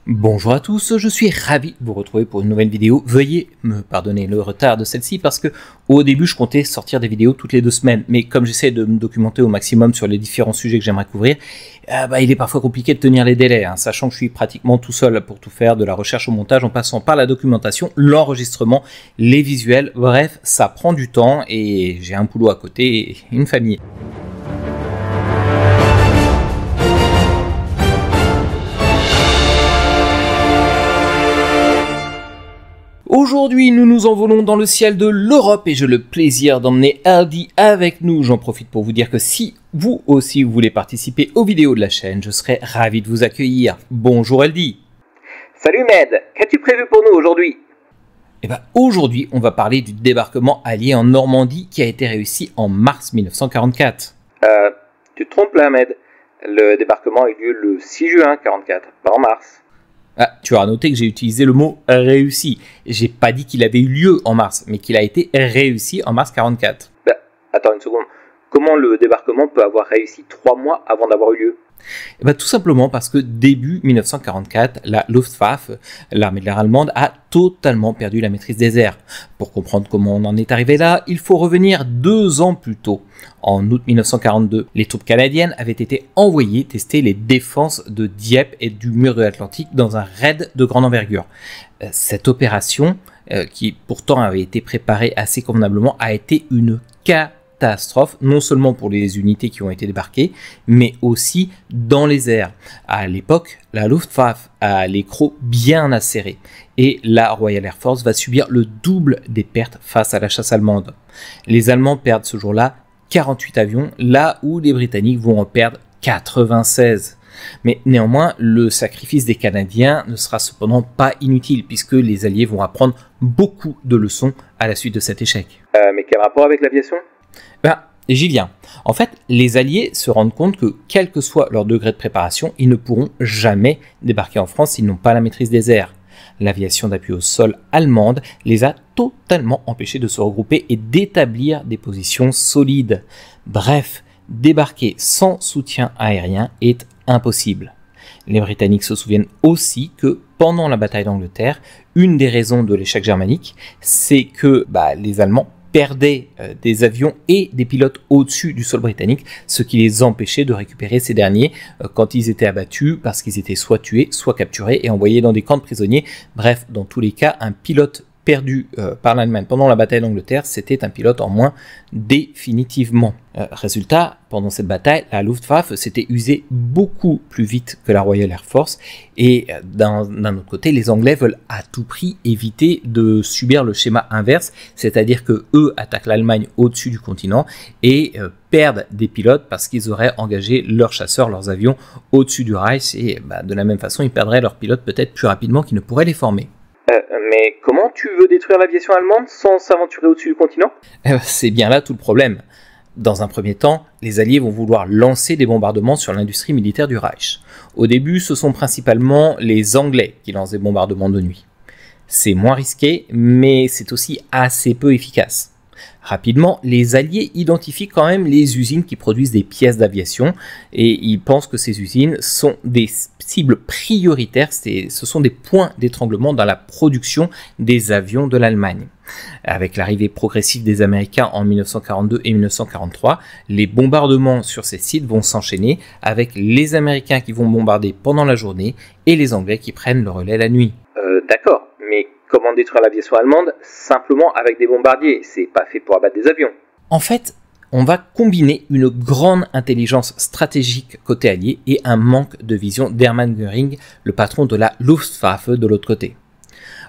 Bonjour à tous, je suis ravi de vous retrouver pour une nouvelle vidéo. Veuillez me pardonner le retard de celle-ci parce que au début je comptais sortir des vidéos toutes les 2 semaines, mais comme j'essaie de me documenter au maximum sur les différents sujets que j'aimerais couvrir, il est parfois compliqué de tenir les délais, sachant que je suis pratiquement tout seul pour tout faire, de la recherche au montage en passant par la documentation, l'enregistrement, les visuels, bref, ça prend du temps et j'ai un boulot à côté et une famille. Aujourd'hui, nous nous envolons dans le ciel de l'Europe et j'ai le plaisir d'emmener Aldi avec nous. J'en profite pour vous dire que si vous aussi vous voulez participer aux vidéos de la chaîne, je serai ravi de vous accueillir. Bonjour Aldi. Salut Med, qu'as-tu prévu pour nous aujourd'hui? Aujourd'hui, on va parler du débarquement allié en Normandie qui a été réussi en mars 1944. Tu te trompes là Med, le débarquement a eu lieu le 6 juin 1944, pas en mars. Tu auras noté que j'ai utilisé le mot réussi. J'ai pas dit qu'il avait eu lieu en mars, mais qu'il a été réussi en mars 1944. Attends une seconde, comment le débarquement peut avoir réussi 3 mois avant d'avoir eu lieu? Tout simplement parce que début 1944, la Luftwaffe, l'armée de l'air allemande, a totalement perdu la maîtrise des airs. Pour comprendre comment on en est arrivé là, il faut revenir 2 ans plus tôt. En août 1942, les troupes canadiennes avaient été envoyées tester les défenses de Dieppe et du mur de l'Atlantique dans un raid de grande envergure. Cette opération, qui pourtant avait été préparée assez convenablement, a été une catastrophe, non seulement pour les unités qui ont été débarquées, mais aussi dans les airs. À l'époque, la Luftwaffe a les crocs bien acérés et la Royal Air Force va subir le double des pertes face à la chasse allemande. Les Allemands perdent ce jour-là 48 avions, là où les Britanniques vont en perdre 96. Mais néanmoins, le sacrifice des Canadiens ne sera cependant pas inutile, puisque les Alliés vont apprendre beaucoup de leçons à la suite de cet échec. Mais quel rapport avec l'aviation? J'y viens. En fait, les Alliés se rendent compte que, quel que soit leur degré de préparation, ils ne pourront jamais débarquer en France s'ils n'ont pas la maîtrise des airs. L'aviation d'appui au sol allemande les a totalement empêchés de se regrouper et d'établir des positions solides. Bref, débarquer sans soutien aérien est impossible. Les Britanniques se souviennent aussi que pendant la bataille d'Angleterre, une des raisons de l'échec germanique, c'est que les Allemands perdaient des avions et des pilotes au-dessus du sol britannique, ce qui les empêchait de récupérer ces derniers quand ils étaient abattus parce qu'ils étaient soit tués, soit capturés et envoyés dans des camps de prisonniers. Bref, dans tous les cas, un pilote perdu par l'Allemagne pendant la bataille d'Angleterre, c'était un pilote en moins définitivement. Résultat, pendant cette bataille, la Luftwaffe s'était usée beaucoup plus vite que la Royal Air Force et d'un autre côté, les Anglais veulent à tout prix éviter de subir le schéma inverse, c'est-à-dire que eux attaquent l'Allemagne au-dessus du continent et perdent des pilotes parce qu'ils auraient engagé leurs chasseurs, leurs avions au-dessus du Reich et de la même façon, ils perdraient leurs pilotes peut-être plus rapidement qu'ils ne pourraient les former. Mais comment tu veux détruire l'aviation allemande sans s'aventurer au-dessus du continent? C'est bien là tout le problème. Dans un premier temps, les Alliés vont vouloir lancer des bombardements sur l'industrie militaire du Reich. Au début, ce sont principalement les Anglais qui lancent des bombardements de nuit. C'est moins risqué, mais c'est aussi assez peu efficace. Rapidement, les Alliés identifient quand même les usines qui produisent des pièces d'aviation et ils pensent que ces usines sont des cibles prioritaires, ce sont des points d'étranglement dans la production des avions de l'Allemagne. Avec l'arrivée progressive des Américains en 1942 et 1943, les bombardements sur ces sites vont s'enchaîner avec les Américains qui vont bombarder pendant la journée et les Anglais qui prennent le relais la nuit. D'accord, mais comment détruire l'aviation allemande simplement avec des bombardiers? C'est pas fait pour abattre des avions. En fait, on va combiner une grande intelligence stratégique côté allié et un manque de vision d'Hermann Göring, le patron de la Luftwaffe de l'autre côté.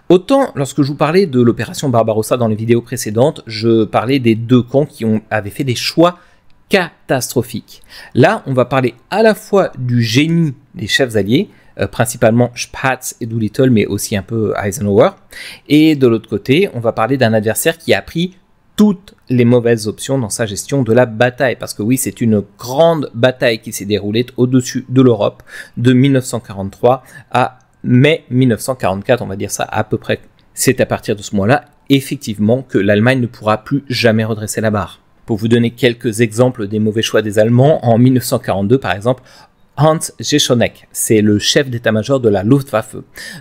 Autant, lorsque je vous parlais de l'opération Barbarossa dans les vidéos précédentes, je parlais des 2 camps qui avaient fait des choix catastrophiques. Là, on va parler à la fois du génie des chefs alliés, principalement Spaatz et Doolittle, mais aussi un peu Eisenhower. Et de l'autre côté, on va parler d'un adversaire qui a pris toutes les mauvaises options dans sa gestion de la bataille. Parce que oui, c'est une grande bataille qui s'est déroulée au-dessus de l'Europe de 1943 à mai 1944, on va dire ça à peu près. C'est à partir de ce moment-là, effectivement, que l'Allemagne ne pourra plus jamais redresser la barre. Pour vous donner quelques exemples des mauvais choix des Allemands, en 1942 par exemple, Hans Jeschonek, c'est le chef d'état-major de la Luftwaffe,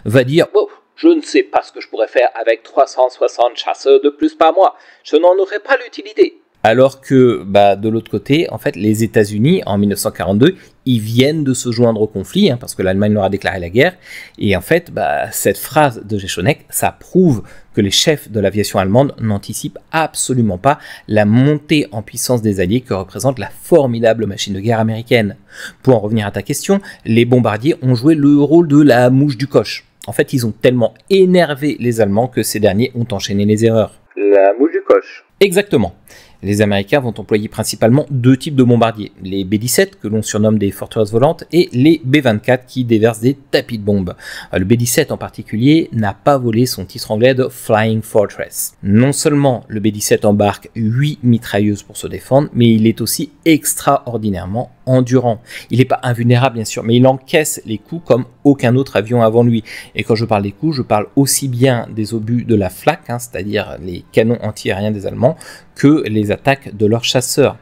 va dire « Oh, je ne sais pas ce que je pourrais faire avec 360 chasseurs de plus par mois, je n'en aurais pas l'utilité ». Alors que de l'autre côté, en fait, les États-Unis, en 1942, ils viennent de se joindre au conflit, parce que l'Allemagne leur a déclaré la guerre. Et en fait, cette phrase de Jeschonek, ça prouve que les chefs de l'aviation allemande n'anticipent absolument pas la montée en puissance des Alliés que représente la formidable machine de guerre américaine. Pour en revenir à ta question, les bombardiers ont joué le rôle de la mouche du coche. En fait, ils ont tellement énervé les Allemands que ces derniers ont enchaîné les erreurs. La mouche du coche. Exactement. Les Américains vont employer principalement deux types de bombardiers, les B-17 que l'on surnomme des forteresses volantes et les B-24 qui déversent des tapis de bombes. Le B-17 en particulier n'a pas volé son titre anglais de Flying Fortress. Non seulement le B-17 embarque 8 mitrailleuses pour se défendre, mais il est aussi extraordinairement endurant. Il n'est pas invulnérable bien sûr, mais il encaisse les coups comme aucun autre avion avant lui. Et quand je parle des coups, je parle aussi bien des obus de la Flak, c'est-à-dire les canons anti-aériens des Allemands, que les attaques de leurs chasseurs.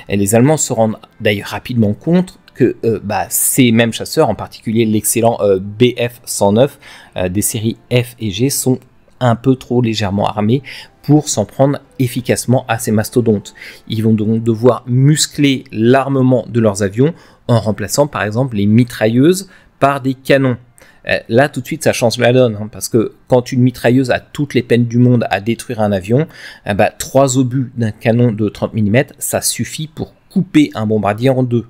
Et les Allemands se rendent d'ailleurs rapidement compte que ces mêmes chasseurs, en particulier l'excellent Bf-109 des séries F et G, sont un peu trop légèrement armés pour s'en prendre efficacement à ces mastodontes. Ils vont donc devoir muscler l'armement de leurs avions en remplaçant par exemple les mitrailleuses par des canons. Là, tout de suite, ça change la donne, parce que quand une mitrailleuse a toutes les peines du monde à détruire un avion, 3 obus d'un canon de 30 mm, ça suffit pour couper un bombardier en deux.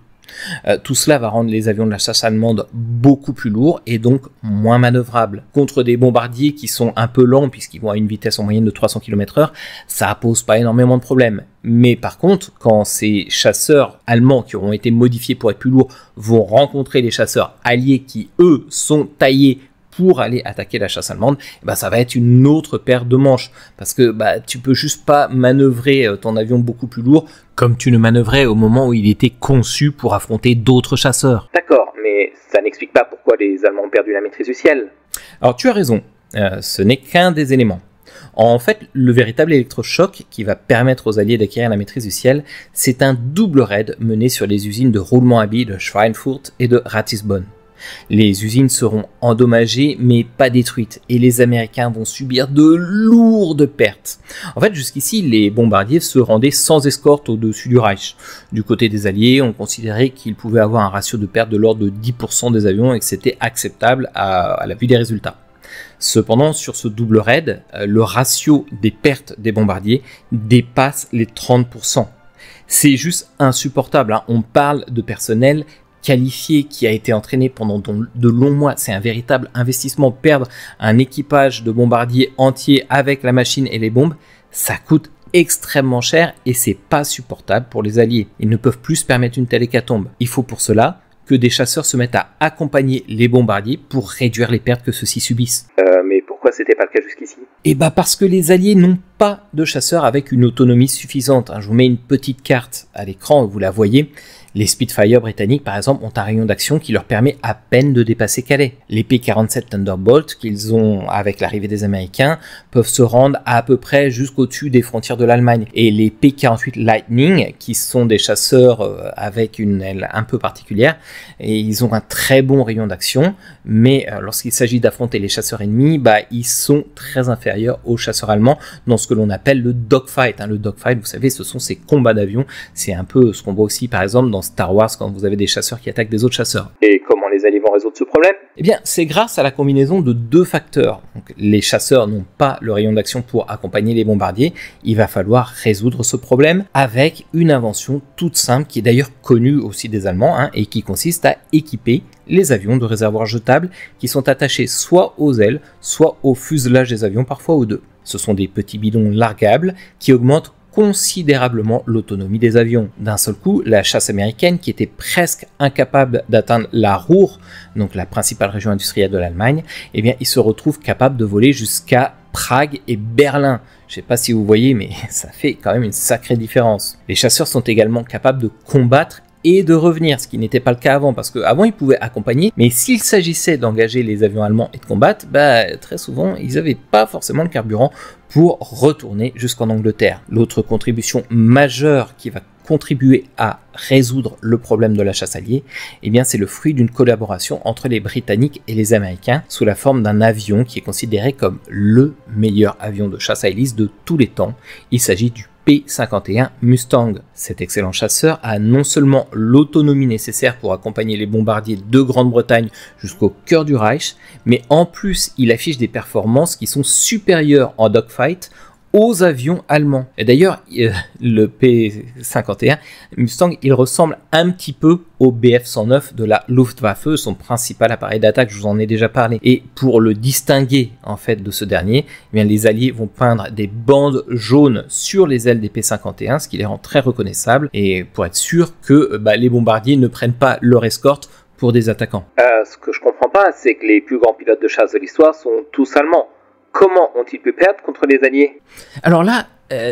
Tout cela va rendre les avions de la chasse allemande beaucoup plus lourds et donc moins manœuvrables. Contre des bombardiers qui sont un peu lents puisqu'ils vont à une vitesse en moyenne de 300 km/h, ça pose pas énormément de problèmes. Mais par contre, quand ces chasseurs allemands qui auront été modifiés pour être plus lourds vont rencontrer les chasseurs alliés qui, eux, sont taillés pour aller attaquer la chasse allemande, ça va être une autre paire de manches. Parce que tu peux juste pas manœuvrer ton avion beaucoup plus lourd comme tu le manœuvrais au moment où il était conçu pour affronter d'autres chasseurs. D'accord, mais ça n'explique pas pourquoi les Allemands ont perdu la maîtrise du ciel. Alors tu as raison, ce n'est qu'un des éléments. En fait, le véritable électrochoc qui va permettre aux Alliés d'acquérir la maîtrise du ciel, c'est un double raid mené sur les usines de roulement à billes de Schweinfurt et de Ratisbonne. Les usines seront endommagées mais pas détruites et les Américains vont subir de lourdes pertes. En fait, jusqu'ici, les bombardiers se rendaient sans escorte au-dessus du Reich. Du côté des Alliés, on considérait qu'ils pouvaient avoir un ratio de perte de l'ordre de 10% des avions et que c'était acceptable à la vue des résultats. Cependant, sur ce double raid, le ratio des pertes des bombardiers dépasse les 30%. C'est juste insupportable, On parle de personnel qualifié qui a été entraîné pendant de longs mois. C'est un véritable investissement. Perdre un équipage de bombardiers entier avec la machine et les bombes, ça coûte extrêmement cher et c'est pas supportable pour les Alliés. Ils ne peuvent plus se permettre une telle hécatombe. Il faut pour cela que des chasseurs se mettent à accompagner les bombardiers pour réduire les pertes que ceux-ci subissent. Mais pourquoi c'était pas le cas jusqu'ici ? Parce que les Alliés n'ont pas de chasseurs avec une autonomie suffisante. Je vous mets une petite carte à l'écran, vous la voyez. Les Spitfire britanniques, par exemple, ont un rayon d'action qui leur permet à peine de dépasser Calais. Les P-47 Thunderbolt qu'ils ont avec l'arrivée des Américains peuvent se rendre à peu près jusqu'au-dessus des frontières de l'Allemagne. Et les P-48 Lightning, qui sont des chasseurs avec une aile un peu particulière, et ils ont un très bon rayon d'action, mais lorsqu'il s'agit d'affronter les chasseurs ennemis, ils sont très inférieurs aux chasseurs allemands dans ce que l'on appelle le dogfight. Le dogfight, vous savez, ce sont ces combats d'avions. C'est un peu ce qu'on voit aussi, par exemple, dans Star Wars quand vous avez des chasseurs qui attaquent des autres chasseurs. Et comment les Alliés vont résoudre ce problème ? C'est grâce à la combinaison de deux facteurs. Donc, les chasseurs n'ont pas le rayon d'action pour accompagner les bombardiers. Il va falloir résoudre ce problème avec une invention toute simple qui est d'ailleurs connue aussi des Allemands et qui consiste à équiper les avions de réservoirs jetables qui sont attachés soit aux ailes, soit au fuselage des avions, parfois aux deux. Ce sont des petits bidons largables qui augmentent considérablement l'autonomie des avions. D'un seul coup, la chasse américaine, qui était presque incapable d'atteindre la Ruhr, donc la principale région industrielle de l'Allemagne, il se retrouve capable de voler jusqu'à Prague et Berlin. Je ne sais pas si vous voyez, mais ça fait quand même une sacrée différence. Les chasseurs sont également capables de combattre et de revenir, ce qui n'était pas le cas avant, parce qu'avant ils pouvaient accompagner, mais s'il s'agissait d'engager les avions allemands et de combattre, très souvent ils n'avaient pas forcément le carburant pour retourner jusqu'en Angleterre. L'autre contribution majeure qui va contribué à résoudre le problème de la chasse alliée, eh bien c'est le fruit d'une collaboration entre les Britanniques et les Américains sous la forme d'un avion qui est considéré comme le meilleur avion de chasse à hélice de tous les temps. Il s'agit du P-51 Mustang. Cet excellent chasseur a non seulement l'autonomie nécessaire pour accompagner les bombardiers de Grande-Bretagne jusqu'au cœur du Reich, mais en plus il affiche des performances qui sont supérieures en dogfight aux avions allemands. Et d'ailleurs, le P-51 Mustang, il ressemble un petit peu au Bf-109 de la Luftwaffe, son principal appareil d'attaque, je vous en ai déjà parlé. Et pour le distinguer en fait de ce dernier, eh bien, les Alliés vont peindre des bandes jaunes sur les ailes des P-51, ce qui les rend très reconnaissables, et pour être sûr que les bombardiers ne prennent pas leur escorte pour des attaquants. Ce que je comprends pas, c'est que les plus grands pilotes de chasse de l'histoire sont tous allemands. Comment ont-ils pu perdre contre les Alliés ? Alors là,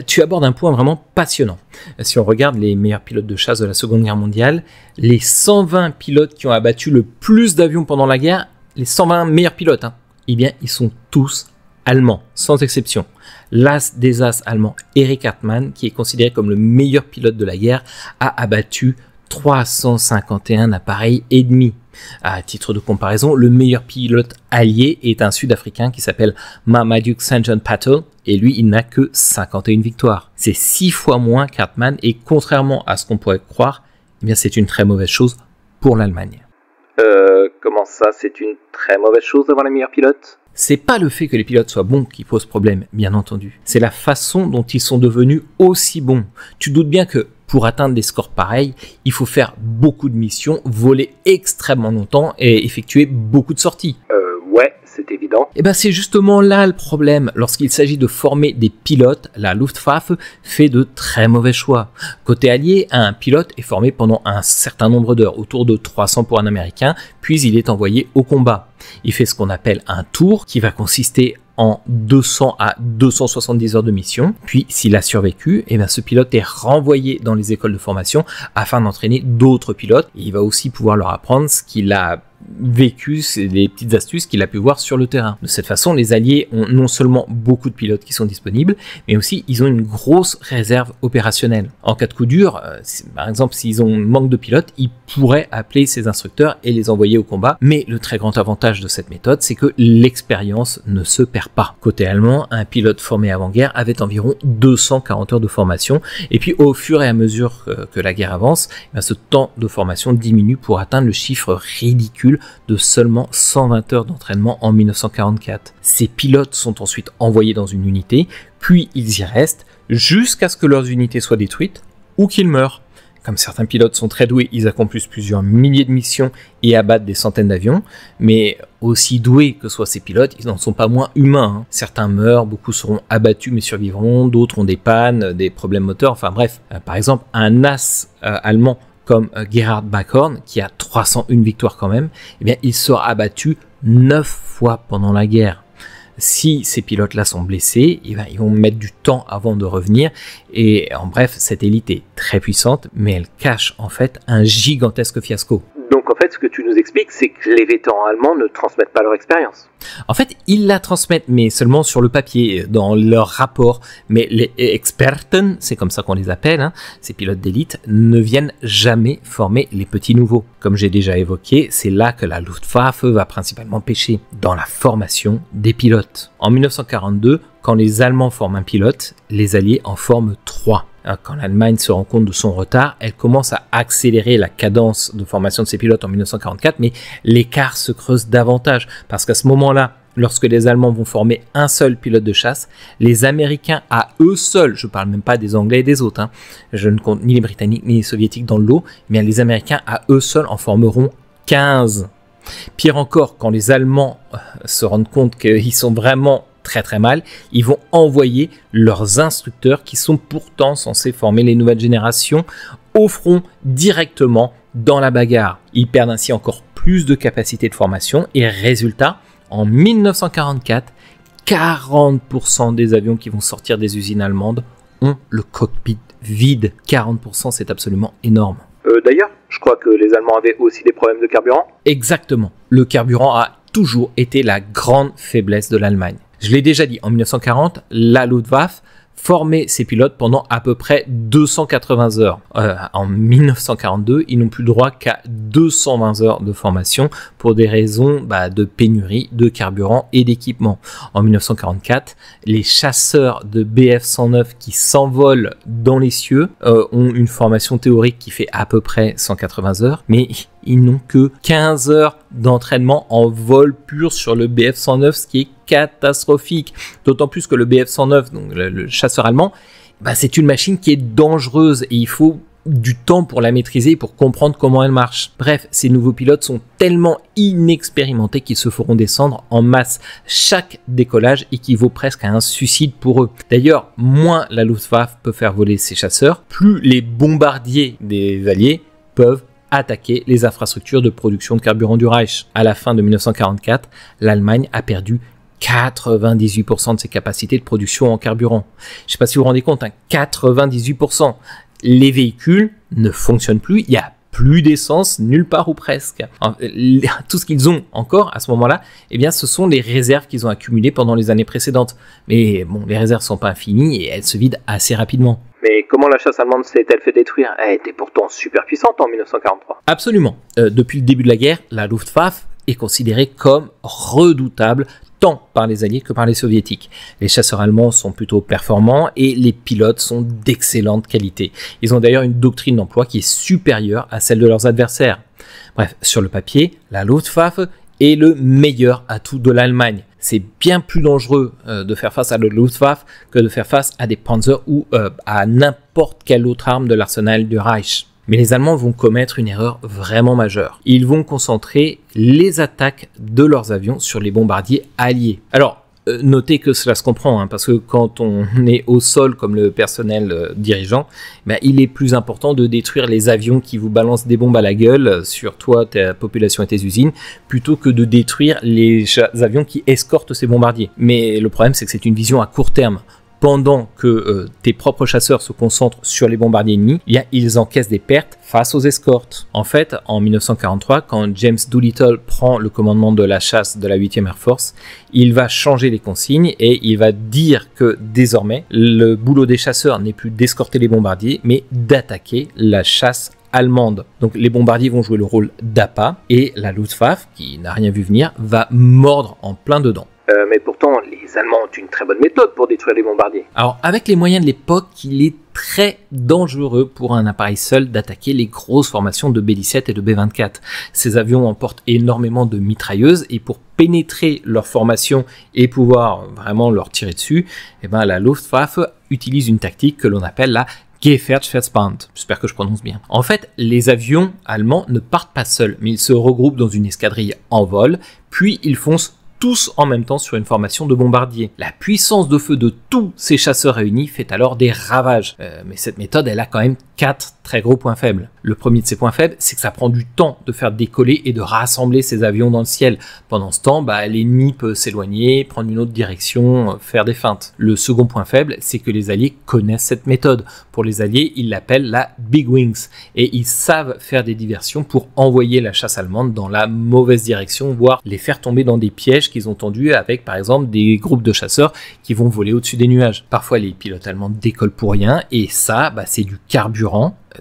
tu abordes un point vraiment passionnant. Si on regarde les meilleurs pilotes de chasse de la Seconde Guerre mondiale, les 120 pilotes qui ont abattu le plus d'avions pendant la guerre, les 120 meilleurs pilotes, eh bien, ils sont tous allemands, sans exception. L'as des as allemand, Erich Hartmann, qui est considéré comme le meilleur pilote de la guerre, a abattu 351 appareils ennemis. À titre de comparaison, le meilleur pilote allié est un Sud-Africain qui s'appelle Marmaduke St. John Patel, et lui, il n'a que 51 victoires. C'est 6 fois moins qu'Hartmann, et contrairement à ce qu'on pourrait croire, eh bien c'est une très mauvaise chose pour l'Allemagne. Comment ça, c'est une très mauvaise chose d'avoir les meilleurs pilotes ? C'est pas le fait que les pilotes soient bons qui pose problème, bien entendu. C'est la façon dont ils sont devenus aussi bons. Tu doutes bien que pour atteindre des scores pareils, il faut faire beaucoup de missions, voler extrêmement longtemps et effectuer beaucoup de sorties. Ouais, c'est évident. Et c'est justement là le problème. Lorsqu'il s'agit de former des pilotes, la Luftwaffe fait de très mauvais choix. Côté allié, un pilote est formé pendant un certain nombre d'heures, autour de 300 pour un Américain, puis il est envoyé au combat. Il fait ce qu'on appelle un tour qui va consister en 200 à 270 heures de mission. Puis, s'il a survécu, ce pilote est renvoyé dans les écoles de formation afin d'entraîner d'autres pilotes. Et il va aussi pouvoir leur apprendre ce qu'il a vécu, c'est des petites astuces qu'il a pu voir sur le terrain. De cette façon, les Alliés ont non seulement beaucoup de pilotes qui sont disponibles, mais aussi ils ont une grosse réserve opérationnelle. En cas de coup dur, par exemple, s'ils ont manque de pilotes, ils pourraient appeler ces instructeurs et les envoyer au combat. Mais le très grand avantage de cette méthode, c'est que l'expérience ne se perd pas. Côté allemand, un pilote formé avant-guerre avait environ 240 heures de formation, et puis au fur et à mesure que la guerre avance, ce temps de formation diminue pour atteindre le chiffre ridicule de seulement 120 heures d'entraînement en 1944. Ces pilotes sont ensuite envoyés dans une unité, puis ils y restent jusqu'à ce que leurs unités soient détruites ou qu'ils meurent. Comme certains pilotes sont très doués, ils accomplissent plusieurs milliers de missions et abattent des centaines d'avions, mais aussi doués que soient ces pilotes, ils n'en sont pas moins humains. Certains meurent, beaucoup seront abattus mais survivront, d'autres ont des pannes, des problèmes moteurs, enfin bref. Par exemple, un as allemand comme Gerhard Backhorn, qui a 301 victoires quand même, il sera abattu 9 fois pendant la guerre. Si ces pilotes-là sont blessés, ils vont mettre du temps avant de revenir. Et en bref, cette élite est très puissante, mais elle cache en fait un gigantesque fiasco. Donc en fait, ce que tu nous expliques, c'est que les vétérans allemands ne transmettent pas leur expérience. En fait, ils la transmettent, mais seulement sur le papier, dans leur rapport. Mais les Experten, c'est comme ça qu'on les appelle, ces pilotes d'élite, ne viennent jamais former les petits nouveaux. Comme j'ai déjà évoqué, c'est là que la Luftwaffe va principalement pêcher, dans la formation des pilotes. En 1942, quand les Allemands forment un pilote, les Alliés en forment 3. Quand l'Allemagne se rend compte de son retard, elle commence à accélérer la cadence de formation de ses pilotes en 1944, mais l'écart se creuse davantage, parce qu'à ce moment-là, lorsque les Allemands vont former un seul pilote de chasse, les Américains à eux seuls, je ne parle même pas des Anglais et des autres, je ne compte ni les Britanniques ni les Soviétiques dans le lot, mais les Américains à eux seuls en formeront 15. Pire encore, quand les Allemands se rendent compte qu'ils sont vraiment très très mal, ils vont envoyer leurs instructeurs qui sont pourtant censés former les nouvelles générations au front directement dans la bagarre. Ils perdent ainsi encore plus de capacité de formation et résultat, en 1944, 40% des avions qui vont sortir des usines allemandes ont le cockpit vide. 40%, c'est absolument énorme. D'ailleurs, je crois que les Allemands avaient aussi des problèmes de carburant. Exactement. Le carburant a toujours été la grande faiblesse de l'Allemagne. Je l'ai déjà dit, en 1940, la Luftwaffe former ces pilotes pendant à peu près 280 heures. En 1942, ils n'ont plus le droit qu'à 220 heures de formation pour des raisons de pénurie de carburant et d'équipement. En 1944, les chasseurs de Bf-109 qui s'envolent dans les cieux ont une formation théorique qui fait à peu près 180 heures, mais ils n'ont que 15 heures d'entraînement en vol pur sur le Bf-109, ce qui est catastrophique. D'autant plus que le Bf-109, donc le chasseur allemand, c'est une machine qui est dangereuse et il faut du temps pour la maîtriser et pour comprendre comment elle marche. Bref, ces nouveaux pilotes sont tellement inexpérimentés qu'ils se feront descendre en masse. Chaque décollage équivaut presque à un suicide pour eux. D'ailleurs, moins la Luftwaffe peut faire voler ses chasseurs, plus les bombardiers des Alliés peuvent attaquer les infrastructures de production de carburant du Reich. À la fin de 1944, l'Allemagne a perdu 98% de ses capacités de production en carburant. Je ne sais pas si vous vous rendez compte, 98%. Les véhicules ne fonctionnent plus, il n'y a plus d'essence nulle part ou presque. Tout ce qu'ils ont encore à ce moment-là, ce sont les réserves qu'ils ont accumulées pendant les années précédentes. Mais bon, les réserves ne sont pas infinies et elles se vident assez rapidement. Mais comment la chasse allemande s'est-elle fait détruire? Elle était pourtant super puissante en 1943. Absolument. Depuis le début de la guerre, la Luftwaffe est considérée comme redoutable tant par les Alliés que par les Soviétiques. Les chasseurs allemands sont plutôt performants et les pilotes sont d'excellente qualité. Ils ont d'ailleurs une doctrine d'emploi qui est supérieure à celle de leurs adversaires. Bref, sur le papier, la Luftwaffe est le meilleur atout de l'Allemagne. C'est bien plus dangereux de faire face à la Luftwaffe que de faire face à des Panzers ou à n'importe quelle autre arme de l'arsenal du Reich. Mais les Allemands vont commettre une erreur vraiment majeure. Ils vont concentrer les attaques de leurs avions sur les bombardiers alliés. Alors, notez que cela se comprend, parce que quand on est au sol comme le personnel dirigeant, il est plus important de détruire les avions qui vous balancent des bombes à la gueule sur toi, ta population et tes usines, plutôt que de détruire les avions qui escortent ces bombardiers. Mais le problème, c'est que c'est une vision à court terme. Pendant que tes propres chasseurs se concentrent sur les bombardiers ennemis, ils encaissent des pertes face aux escortes. En fait, en 1943, quand James Doolittle prend le commandement de la chasse de la 8e Air Force, il va changer les consignes et il va dire que désormais, le boulot des chasseurs n'est plus d'escorter les bombardiers, mais d'attaquer la chasse allemande. Donc les bombardiers vont jouer le rôle d'appât et la Luftwaffe, qui n'a rien vu venir, va mordre en plein dedans. Mais pourtant, les Allemands ont une très bonne méthode pour détruire les bombardiers. Alors, avec les moyens de l'époque, il est très dangereux pour un appareil seul d'attaquer les grosses formations de B-17 et de B-24. Ces avions emportent énormément de mitrailleuses et pour pénétrer leur formation et pouvoir vraiment leur tirer dessus, la Luftwaffe utilise une tactique que l'on appelle la Gefechtsverband. J'espère que je prononce bien. En fait, les avions allemands ne partent pas seuls, mais ils se regroupent dans une escadrille en vol, puis ils foncent tous en même temps sur une formation de bombardiers. La puissance de feu de tous ces chasseurs réunis fait alors des ravages. Mais cette méthode, elle a quand même 4 très gros points faibles. Le premier de ces points faibles, c'est que ça prend du temps de faire décoller et de rassembler ces avions dans le ciel. Pendant ce temps, l'ennemi peut s'éloigner, prendre une autre direction, faire des feintes. Le second point faible, c'est que les Alliés connaissent cette méthode. Pour les Alliés, ils l'appellent la Big Wings et ils savent faire des diversions pour envoyer la chasse allemande dans la mauvaise direction, voire les faire tomber dans des pièges qu'ils ont tendus avec, par exemple, des groupes de chasseurs qui vont voler au-dessus des nuages. Parfois, les pilotes allemands décollent pour rien et ça, c'est du carburant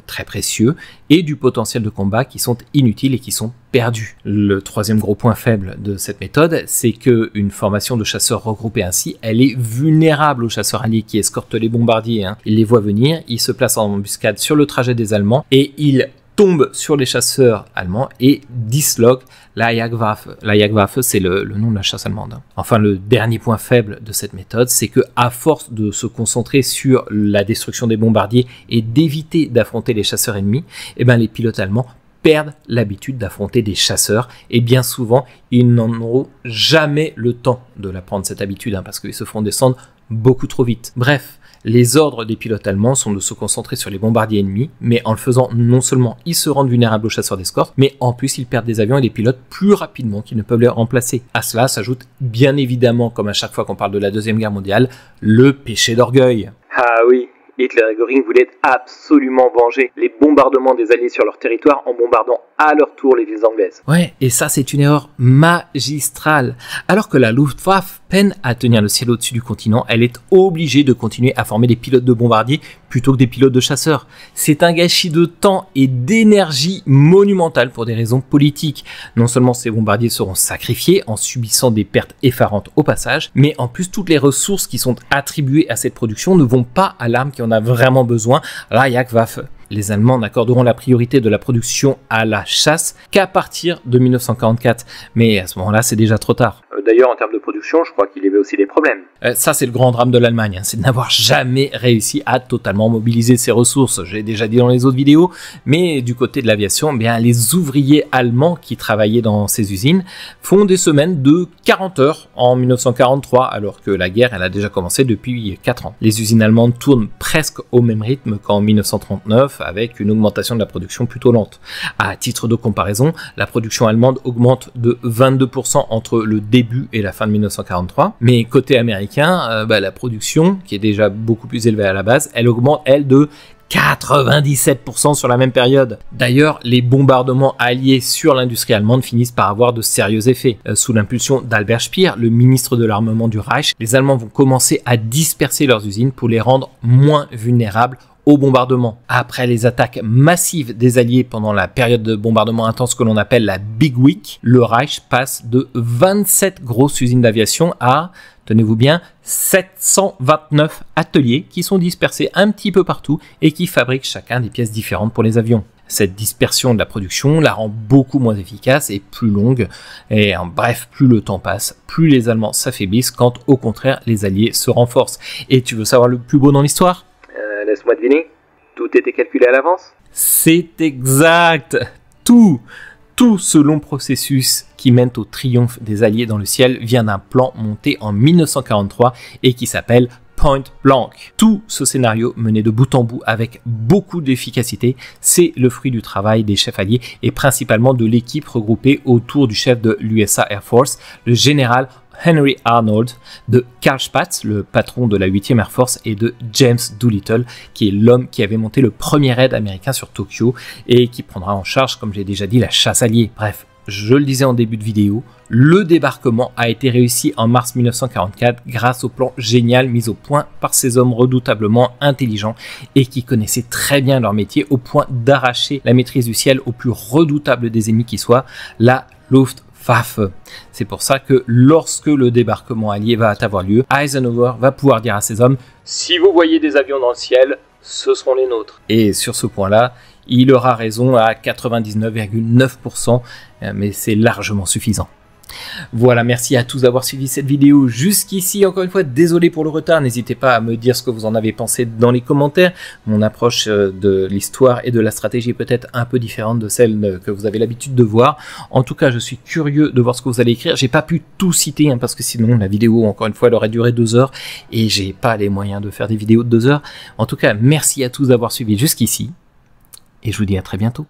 très précieux et du potentiel de combat qui sont inutiles et qui sont perdus. Le troisième gros point faible de cette méthode, c'est qu'une formation de chasseurs regroupés ainsi, elle est vulnérable aux chasseurs alliés qui escortent les bombardiers. Ils les voient venir, ils se placent en embuscade sur le trajet des Allemands et ils tombent sur les chasseurs allemands et disloquent la Jagdwaffe. La Jagdwaffe, c'est le nom de la chasse allemande. Enfin, le dernier point faible de cette méthode, c'est que à force de se concentrer sur la destruction des bombardiers et d'éviter d'affronter les chasseurs ennemis, les pilotes allemands perdent l'habitude d'affronter des chasseurs et bien souvent, ils n'en auront jamais le temps de la prendre cette habitude parce qu'ils se font descendre beaucoup trop vite. Bref, les ordres des pilotes allemands sont de se concentrer sur les bombardiers ennemis, mais en le faisant, non seulement ils se rendent vulnérables aux chasseurs d'escorte, mais en plus ils perdent des avions et des pilotes plus rapidement qu'ils ne peuvent les remplacer. À cela s'ajoute bien évidemment, comme à chaque fois qu'on parle de la Deuxième Guerre mondiale, le péché d'orgueil. Ah oui, Hitler et Göring voulaient absolument venger les bombardements des Alliés sur leur territoire en bombardant à leur tour les villes anglaises. Ouais, et ça c'est une erreur magistrale. Alors que la Luftwaffe peine à tenir le ciel au-dessus du continent, elle est obligée de continuer à former des pilotes de bombardiers plutôt que des pilotes de chasseurs. C'est un gâchis de temps et d'énergie monumental pour des raisons politiques. Non seulement ces bombardiers seront sacrifiés en subissant des pertes effarantes au passage, mais en plus toutes les ressources qui sont attribuées à cette production ne vont pas à l'arme qui en a vraiment besoin, la Jagdwaffe. Les Allemands n'accorderont la priorité de la production à la chasse qu'à partir de 1944. Mais à ce moment-là, c'est déjà trop tard. D'ailleurs, en termes de production, je crois qu'il y avait aussi des problèmes. Ça, c'est le grand drame de l'Allemagne, c'est de n'avoir jamais réussi à totalement mobiliser ses ressources. J'ai déjà dit dans les autres vidéos, mais du côté de l'aviation, eh bien, les ouvriers allemands qui travaillaient dans ces usines font des semaines de 40 heures en 1943, alors que la guerre, elle a déjà commencé depuis 4 ans. Les usines allemandes tournent presque au même rythme qu'en 1939, avec une augmentation de la production plutôt lente. À titre de comparaison, la production allemande augmente de 22% entre le début et la fin de 1943, mais côté américain, la production, qui est déjà beaucoup plus élevée à la base, elle augmente, elle, de 97% sur la même période. D'ailleurs, les bombardements alliés sur l'industrie allemande finissent par avoir de sérieux effets. Sous l'impulsion d'Albert Speer, le ministre de l'armement du Reich, les Allemands vont commencer à disperser leurs usines pour les rendre moins vulnérables au bombardement. Après les attaques massives des Alliés pendant la période de bombardement intense que l'on appelle la Big Week, le Reich passe de 27 grosses usines d'aviation à, tenez-vous bien, 729 ateliers qui sont dispersés un petit peu partout et qui fabriquent chacun des pièces différentes pour les avions. Cette dispersion de la production la rend beaucoup moins efficace et plus longue. Et en bref, plus le temps passe, plus les Allemands s'affaiblissent quand au contraire les Alliés se renforcent. Et tu veux savoir le plus beau dans l'histoire ? Laisse-moi deviner, tout était calculé à l'avance ? C'est exact. Tout ce long processus qui mène au triomphe des Alliés dans le ciel vient d'un plan monté en 1943 et qui s'appelle Point Blank. Tout ce scénario mené de bout en bout avec beaucoup d'efficacité, c'est le fruit du travail des chefs alliés et principalement de l'équipe regroupée autour du chef de l'USA Air Force, le général Henry Arnold, de Karl Spaatz, le patron de la 8e Air Force, et de James Doolittle, qui est l'homme qui avait monté le premier raid américain sur Tokyo et qui prendra en charge, comme j'ai déjà dit, la chasse alliée. Bref, je le disais en début de vidéo, le débarquement a été réussi en mars 1944 grâce au plan génial mis au point par ces hommes redoutablement intelligents et qui connaissaient très bien leur métier au point d'arracher la maîtrise du ciel au plus redoutable des ennemis qui soit, la Luftwaffe. C'est pour ça que lorsque le débarquement allié va avoir lieu, Eisenhower va pouvoir dire à ses hommes « Si vous voyez des avions dans le ciel, ce seront les nôtres ». Et sur ce point-là, il aura raison à 99,9%, mais c'est largement suffisant. Voilà, merci à tous d'avoir suivi cette vidéo jusqu'ici. Encore une fois, désolé pour le retard, n'hésitez pas à me dire ce que vous en avez pensé dans les commentaires. Mon approche de l'histoire et de la stratégie est peut-être un peu différente de celle que vous avez l'habitude de voir. En tout cas, je suis curieux de voir ce que vous allez écrire. J'ai pas pu tout citer parce que sinon la vidéo, encore une fois, elle aurait duré 2 heures et j'ai pas les moyens de faire des vidéos de 2 heures. En tout cas, merci à tous d'avoir suivi jusqu'ici et je vous dis à très bientôt.